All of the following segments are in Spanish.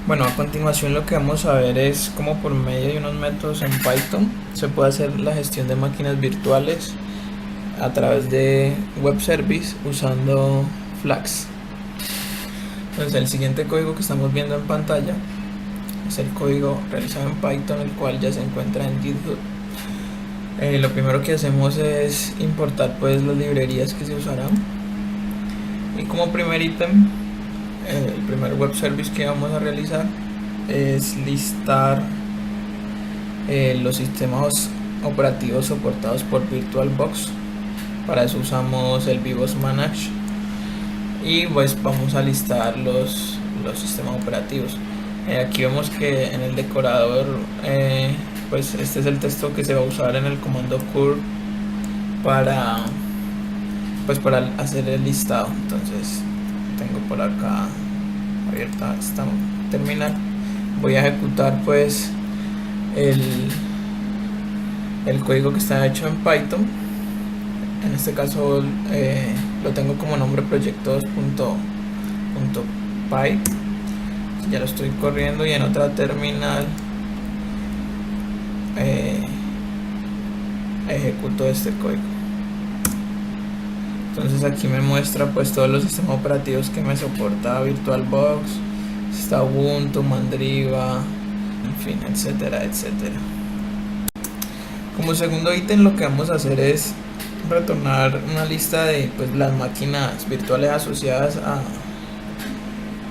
Bueno, a continuación lo que vamos a ver es cómo por medio de unos métodos en Python se puede hacer la gestión de máquinas virtuales a través de web service usando Flask. Entonces el siguiente código que estamos viendo en pantalla es el código realizado en Python, el cual ya se encuentra en GitHub. Lo primero que hacemos es importar pues las librerías que se usarán, y como primer ítem, el primer web service que vamos a realizar es listar los sistemas operativos soportados por VirtualBox. Para eso usamos el VBox Manage y pues vamos a listar los sistemas operativos. Aquí vemos que en el decorador pues este es el texto que se va a usar en el comando curl para hacer el listado. Entonces tengo por acá abierta esta terminal. Voy a ejecutar pues el código que está hecho en Python. En este caso lo tengo como nombre proyectos.py. Ya lo estoy corriendo, y en otra terminal ejecuto este código. Entonces aquí me muestra pues todos los sistemas operativos que me soporta VirtualBox. Está Ubuntu, Mandriva, en fin, etcétera, etcétera. Como segundo ítem lo que vamos a hacer es retornar una lista de pues las máquinas virtuales asociadas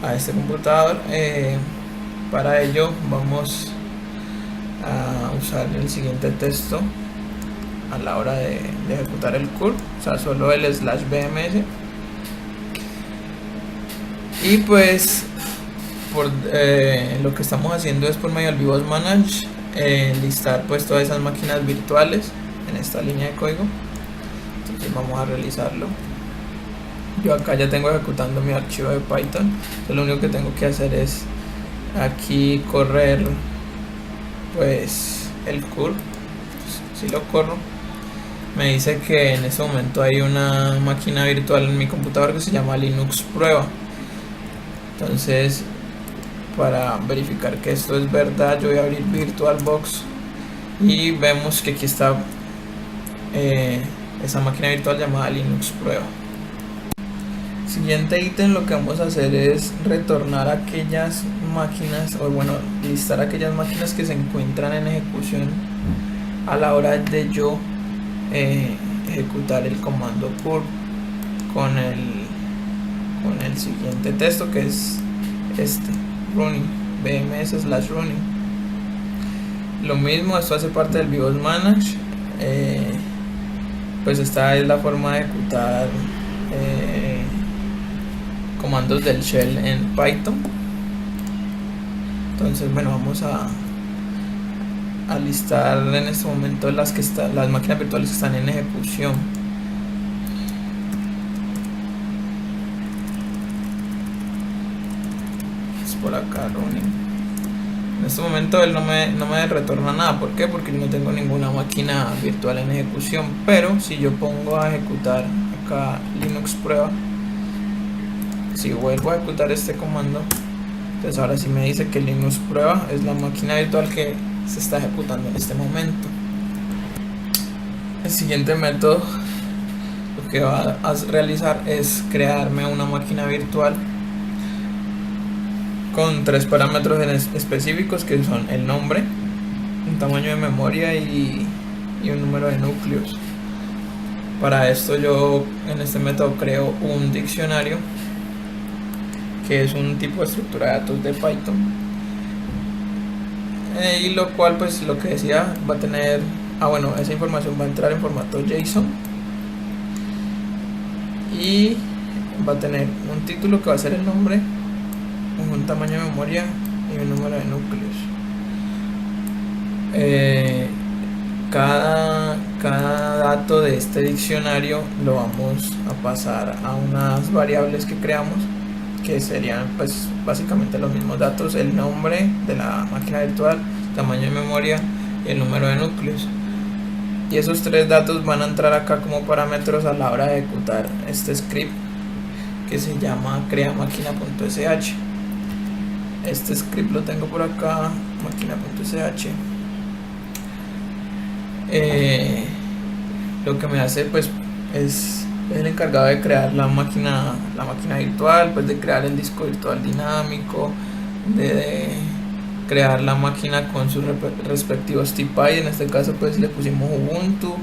a este computador. Para ello vamos a usar el siguiente texto a la hora de ejecutar el curl, o sea, solo el /bms, y pues lo que estamos haciendo es por medio del VBox Manage listar pues todas esas máquinas virtuales en esta línea de código. Entonces vamos a realizarlo. Yo acá ya tengo ejecutando mi archivo de Python. Entonces lo único que tengo que hacer es aquí correr pues el curl. Si lo corro, me dice que en este momento hay una máquina virtual en mi computador que se llama Linux Prueba. Entonces, para verificar que esto es verdad, yo voy a abrir VirtualBox y vemos que aquí está esa máquina virtual llamada Linux Prueba. Siguiente ítem, lo que vamos a hacer es retornar aquellas máquinas, o bueno, listar aquellas máquinas que se encuentran en ejecución a la hora de yo ejecutar el comando curl con el siguiente texto, que es este running, bms/running. Lo mismo, esto hace parte del VBox Manage. Pues esta es la forma de ejecutar comandos del shell en Python. Entonces bueno, vamos a listar en este momento las máquinas virtuales que están en ejecución. Es por acá running. En este momento él no me retorna nada. ¿Por qué? Porque yo no tengo ninguna máquina virtual en ejecución. Pero si yo pongo a ejecutar acá Linux Prueba, si vuelvo a ejecutar este comando, entonces ahora sí me dice que Linux Prueba es la máquina virtual que se está ejecutando en este momento. El siguiente método lo que va a realizar es crearme una máquina virtual con tres parámetros específicos, que son el nombre, un tamaño de memoria y un número de núcleos. Para esto yo en este método creo un diccionario, que es un tipo de estructura de datos de Python, y lo cual pues lo que decía va a tener, bueno, esa información va a entrar en formato JSON y va a tener un título que va a ser el nombre, un tamaño de memoria y un número de núcleos. Cada dato de este diccionario lo vamos a pasar a unas variables que creamos, que serían pues básicamente los mismos datos: el nombre de la máquina virtual, tamaño de memoria y el número de núcleos. Y esos tres datos van a entrar acá como parámetros a la hora de ejecutar este script que se llama creaMáquina.sh. este script lo tengo por acá, máquina.sh. Lo que me hace pues es el encargado de crear la máquina virtual, pues de crear el disco virtual dinámico, de crear la máquina con sus respectivos TPI. En este caso pues le pusimos Ubuntu,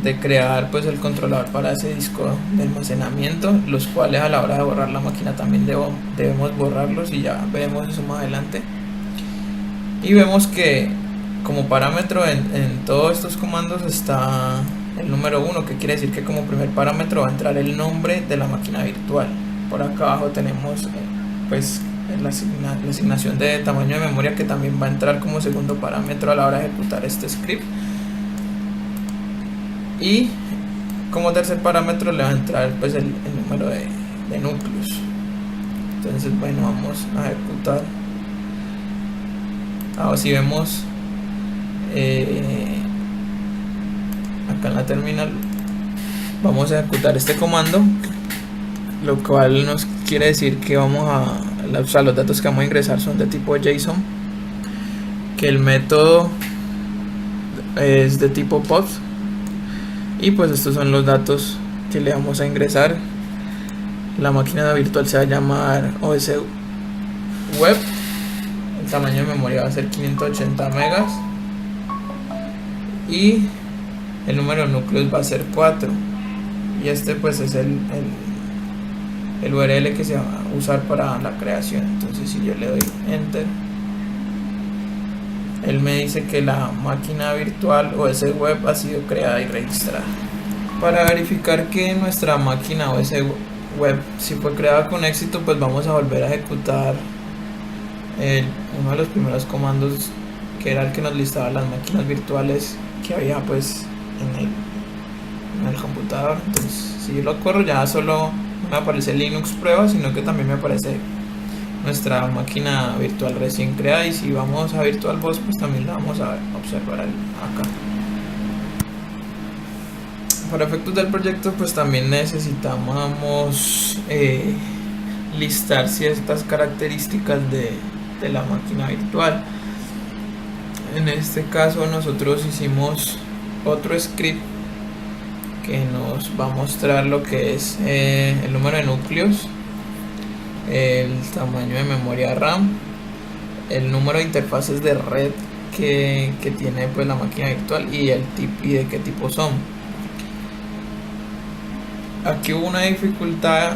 de crear pues el controlador para ese disco de almacenamiento, los cuales a la hora de borrar la máquina también debemos borrarlos, y ya veremos eso más adelante. Y vemos que como parámetro en todos estos comandos está el número 1, que quiere decir que como primer parámetro va a entrar el nombre de la máquina virtual. Por acá abajo tenemos pues la asignación de tamaño de memoria, que también va a entrar como segundo parámetro a la hora de ejecutar este script. Y como tercer parámetro le va a entrar pues el número de núcleos. Entonces bueno, vamos a ejecutar. Ahora si vemos acá en la terminal, vamos a ejecutar este comando, lo cual nos quiere decir que vamos a usar los datos que vamos a ingresar son de tipo JSON, que el método es de tipo POT, y pues estos son los datos que le vamos a ingresar. La máquina virtual se va a llamar OS Web, el tamaño de memoria va a ser 580 megas y el número de núcleos va a ser 4, y este pues es el URL que se va a usar para la creación. Entonces si yo le doy enter, él me dice que la máquina virtual OS Web ha sido creada y registrada. Para verificar que nuestra máquina OS Web si fue creada con éxito, pues vamos a volver a ejecutar uno de los primeros comandos, que era el que nos listaba las máquinas virtuales que había pues en el computador. Entonces si yo lo corro, ya solo no me aparece Linux prueba, sino que también me aparece nuestra máquina virtual recién creada. Y si vamos a VirtualBox, pues también la vamos a observar acá. Para efectos del proyecto pues también necesitamos listar ciertas características de la máquina virtual. En este caso nosotros hicimos otro script que nos va a mostrar lo que es el número de núcleos, el tamaño de memoria RAM, el número de interfaces de red que tiene pues la máquina virtual, y el tipo y de qué tipo son. Aquí hubo una dificultad.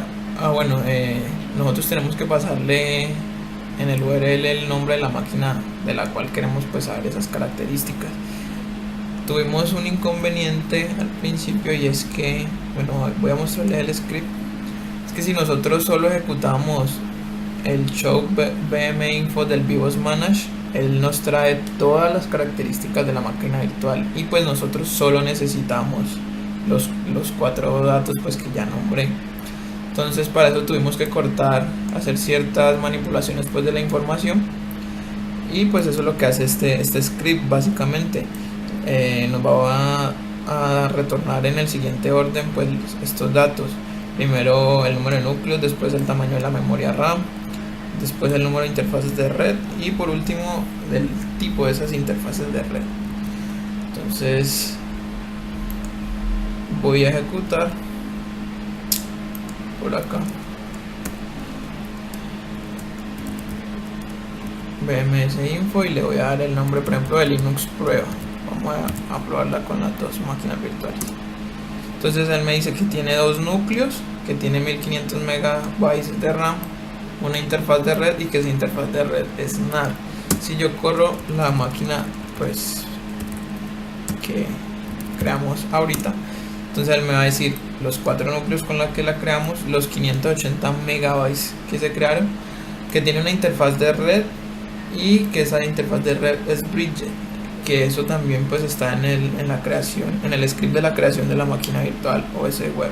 Nosotros tenemos que pasarle en el URL el nombre de la máquina de la cual queremos pues saber esas características. Tuvimos un inconveniente al principio, y es que, voy a mostrarles el script. Es que si nosotros solo ejecutamos el show VM info del VBOS Manage, él nos trae todas las características de la máquina virtual, y pues nosotros solo necesitamos los 4 datos pues que ya nombré. Entonces para eso tuvimos que cortar, hacer ciertas manipulaciones pues de la información, y pues eso es lo que hace este script básicamente. Nos va a retornar en el siguiente orden pues estos datos: primero el número de núcleos, después el tamaño de la memoria RAM, después el número de interfaces de red, y por último el tipo de esas interfaces de red. Entonces voy a ejecutar por acá BMS info y le voy a dar el nombre, por ejemplo, de Linux prueba. Vamos a probarla con las dos máquinas virtuales. Entonces él me dice que tiene 2 núcleos, que tiene 1500 megabytes de RAM, una interfaz de red, y que esa interfaz de red es NAR. Si yo corro la máquina pues que creamos ahorita, entonces él me va a decir los 4 núcleos con los que la creamos, los 580 megabytes que se crearon, que tiene una interfaz de red, y que esa interfaz de red es Bridge, que eso también pues está en la creación, en el script de la creación de la máquina virtual OS Web.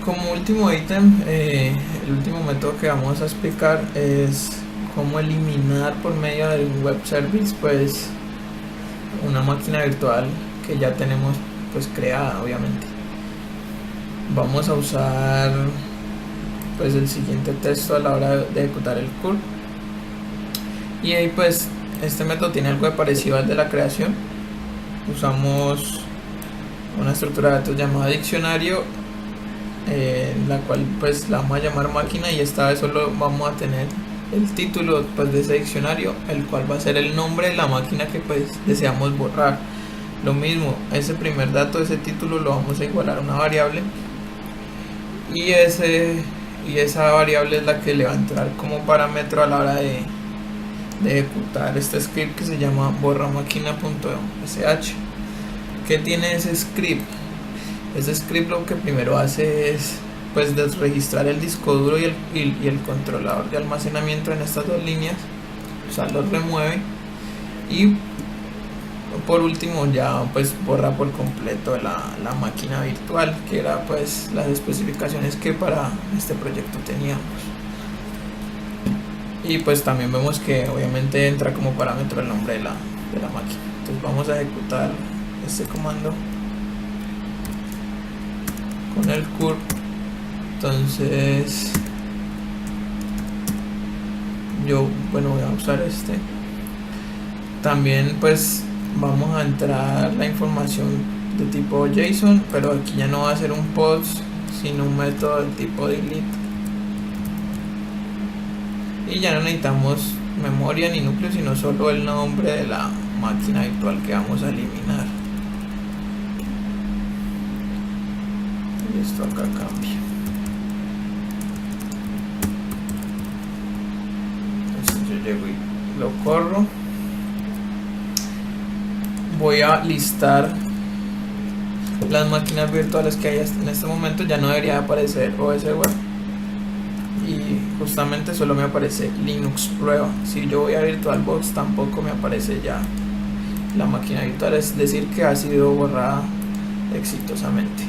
Como último ítem, el último método que vamos a explicar es cómo eliminar por medio del web service pues una máquina virtual que ya tenemos pues creada. Obviamente vamos a usar pues el siguiente texto a la hora de ejecutar el curl. Y ahí pues este método tiene algo de parecido al de la creación. Usamos una estructura de datos llamada diccionario, en la cual pues la vamos a llamar máquina, y esta vez solo vamos a tener el título pues de ese diccionario, el cual va a ser el nombre de la máquina que pues deseamos borrar. Lo mismo, ese primer dato, ese título, lo vamos a igualar a una variable, y esa variable es la que le va a entrar como parámetro a la hora de ejecutar este script que se llama borramáquina.sh. ¿Qué tiene ese script? Ese script lo que primero hace es pues desregistrar el disco duro y el controlador de almacenamiento en estas dos líneas, o sea, los remueve, y por último ya pues borra por completo la máquina virtual, que era pues las especificaciones que para este proyecto teníamos. Y pues también vemos que obviamente entra como parámetro el nombre de la máquina. Entonces vamos a ejecutar este comando con el curl. Entonces voy a usar este. También pues vamos a entrar la información de tipo JSON, pero aquí ya no va a ser un post sino un método del tipo delete, y ya no necesitamos memoria ni núcleo, sino solo el nombre de la máquina virtual que vamos a eliminar. Y esto acá cambia. Entonces yo llego y lo corro. Voy a listar las máquinas virtuales que hay en este momento. Ya no debería aparecer OS Web, y justamente solo me aparece Linux prueba. Si yo voy a VirtualBox tampoco me aparece ya la máquina virtual, es decir que ha sido borrada exitosamente.